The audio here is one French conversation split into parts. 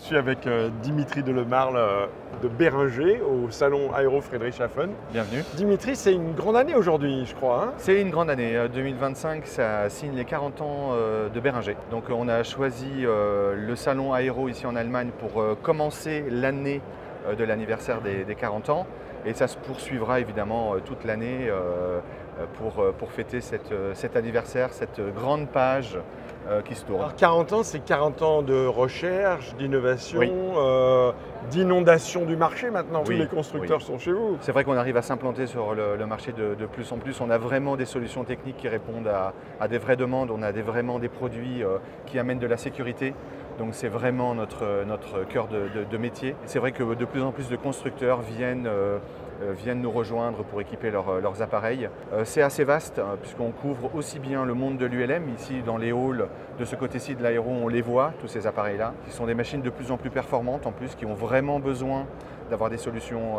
suis avec Dimitri Delemarle de Bérenger au salon Aéro Friedrichshafen. Bienvenue. Dimitri, c'est une grande année aujourd'hui, je crois. Hein. C'est une grande année. 2025, ça signe les 40 ans de Bérenger. Donc on a choisi le salon Aéro ici en Allemagne pour commencer l'année de l'anniversaire des 40 ans. Et ça se poursuivra évidemment toute l'année pour fêter cet anniversaire, cette grande page qui se tourne. Alors 40 ans, c'est 40 ans de recherche, d'innovation, Oui. d'inondation du marché maintenant. Oui, Tous les constructeurs oui. sont chez vous. C'est vrai qu'on arrive à s'implanter sur le marché de plus en plus. On a vraiment des solutions techniques qui répondent à des vraies demandes. On a vraiment des produits qui amènent de la sécurité. Donc c'est vraiment notre cœur de métier. C'est vrai que de plus en plus de constructeurs viennent nous rejoindre pour équiper leurs appareils. C'est assez vaste puisqu'on couvre aussi bien le monde de l'ULM. Ici dans les halls de ce côté-ci de l'aéro, on les voit, tous ces appareils-là, qui sont des machines de plus en plus performantes en plus, qui ont vraiment besoin d'avoir des solutions,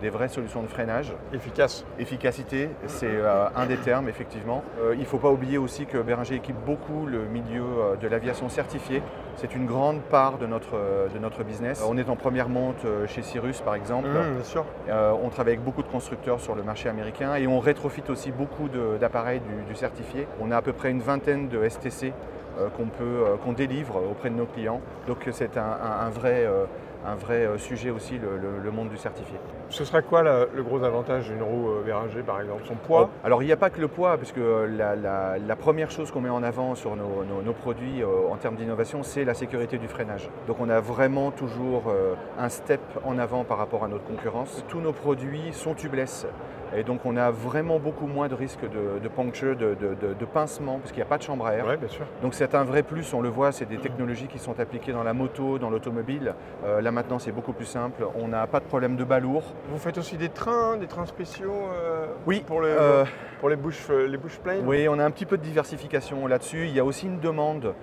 des vraies solutions de freinage. Efficace. Efficacité, c'est un des termes, effectivement. Il ne faut pas oublier aussi que Bérenger équipe beaucoup le milieu de l'aviation certifiée. C'est une grande part de notre business. On est en première monte chez Cirrus, par exemple. Bien sûr. On travaille avec beaucoup de constructeurs sur le marché américain et on rétrofit aussi beaucoup d'appareils du certifié. On a à peu près une vingtaine de STC qu'on délivre auprès de nos clients. Donc c'est un vrai sujet aussi, le monde du certifié. Ce sera quoi le gros avantage d'une roue Bérenger par exemple? Son poids? Alors il n'y a pas que le poids, puisque la première chose qu'on met en avant sur nos produits en termes d'innovation, c'est la sécurité du freinage. Donc on a vraiment toujours un step en avant par rapport à notre concurrence. Tous nos produits sont tubeless. Et donc on a vraiment beaucoup moins de risques de puncture, de pincement, parce qu'il n'y a pas de chambre à air. Oui, bien sûr. Donc c'est un vrai plus, on le voit, c'est des technologies qui sont appliquées dans la moto, dans l'automobile. Là maintenant c'est beaucoup plus simple, on n'a pas de problème de bas lourd. Vous faites aussi des trains spéciaux Oui, pour les bush planes? Oui, on a un petit peu de diversification là-dessus. Il y a aussi une demande,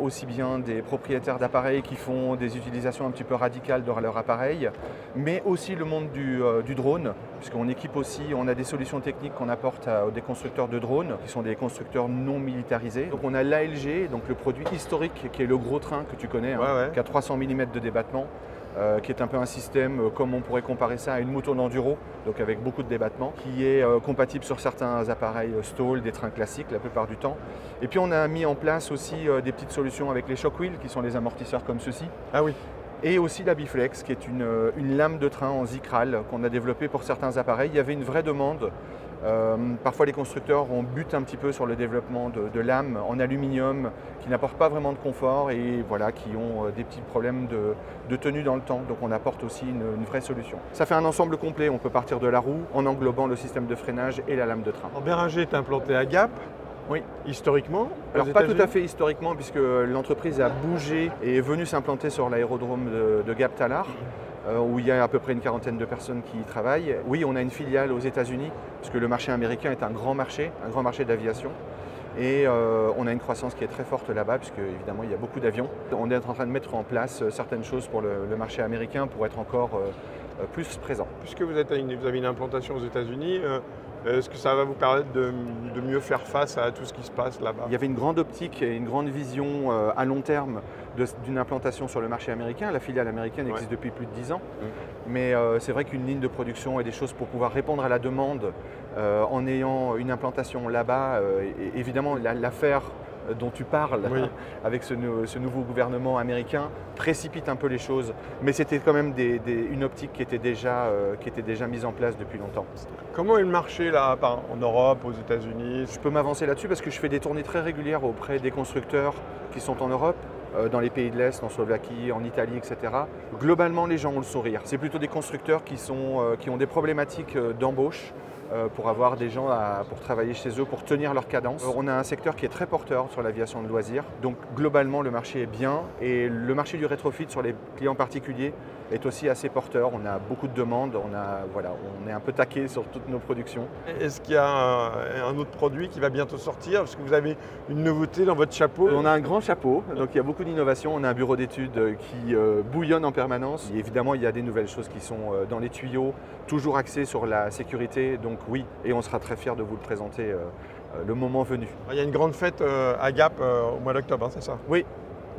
aussi bien des propriétaires d'appareils qui font des utilisations un petit peu radicales dans leur appareil, mais aussi le monde du drone, puisqu'on équipe aussi, on a des solutions techniques qu'on apporte à des constructeurs de drones, qui sont des constructeurs non militarisés. Donc on a l'ALG, donc le produit historique, qui est le gros train que tu connais, Ouais. qui a 300 mm de débattement. Qui est un peu un système, comme on pourrait comparer ça à une moto d'enduro, donc avec beaucoup de débattement, qui est compatible sur certains appareils stall, des trains classiques la plupart du temps. Et puis on a mis en place aussi des petites solutions avec les shock wheels, qui sont les amortisseurs comme ceci. Ah oui. Et aussi la Biflex, qui est une lame de train en Zikral qu'on a développée pour certains appareils. Il y avait une vraie demande. Parfois les constructeurs ont buté un petit peu sur le développement de lames en aluminium qui n'apportent pas vraiment de confort et voilà, qui ont des petits problèmes de tenue dans le temps. Donc on apporte aussi une vraie solution. Ça fait un ensemble complet, on peut partir de la roue en englobant le système de freinage et la lame de train. Alors, Bérenger est implanté à Gap. Oui. Historiquement? Alors pas tout à fait historiquement puisque l'entreprise a bougé et est venue s'implanter sur l'aérodrome de Gap-Talard. Où il y a à peu près une quarantaine de personnes qui y travaillent. Oui, on a une filiale aux États-Unis, parce que le marché américain est un grand marché d'aviation. Et on a une croissance qui est très forte là-bas, puisque évidemment il y a beaucoup d'avions. On est en train de mettre en place certaines choses pour le marché américain pour être encore plus présent. Puisque vous avez une implantation aux États-Unis, est-ce que ça va vous permettre de mieux faire face à tout ce qui se passe là-bas? Il y avait une grande optique et une grande vision à long terme d'une implantation sur le marché américain. La filiale américaine existe depuis plus de 10 ans. Mais c'est vrai qu'une ligne de production et des choses pour pouvoir répondre à la demande en ayant une implantation là-bas, évidemment l'affaire dont tu parles avec ce nouveau gouvernement américain précipite un peu les choses, mais c'était quand même une optique qui était déjà mise en place depuis longtemps. Comment est le marché là, en Europe, aux États-Unis? Je peux m'avancer là-dessus parce que je fais des tournées très régulières auprès des constructeurs qui sont en Europe, dans les pays de l'Est, en Slovaquie, en Italie, etc. Globalement, les gens ont le sourire. C'est plutôt des constructeurs qui ont des problématiques d'embauche, pour avoir des gens pour travailler chez eux, pour tenir leur cadence. On a un secteur qui est très porteur sur l'aviation de loisirs. Donc globalement, le marché est bien et le marché du rétrofit sur les clients particuliers est aussi assez porteur. On a beaucoup de demandes, on est un peu taqué sur toutes nos productions. Est-ce qu'il y a un autre produit qui va bientôt sortir? Parce que vous avez une nouveauté dans votre chapeau. On a un grand chapeau, donc il y a beaucoup d'innovations. On a un bureau d'études qui bouillonne en permanence. Et évidemment, il y a des nouvelles choses qui sont dans les tuyaux, toujours axées sur la sécurité. Donc oui, et on sera très fiers de vous le présenter le moment venu. Il y a une grande fête à Gap au mois d'octobre, hein, c'est ça? Oui.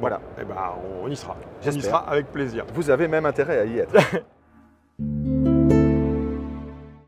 Voilà. Et ben, on y sera. On y J'espère. sera avec plaisir. Vous avez même intérêt à y être.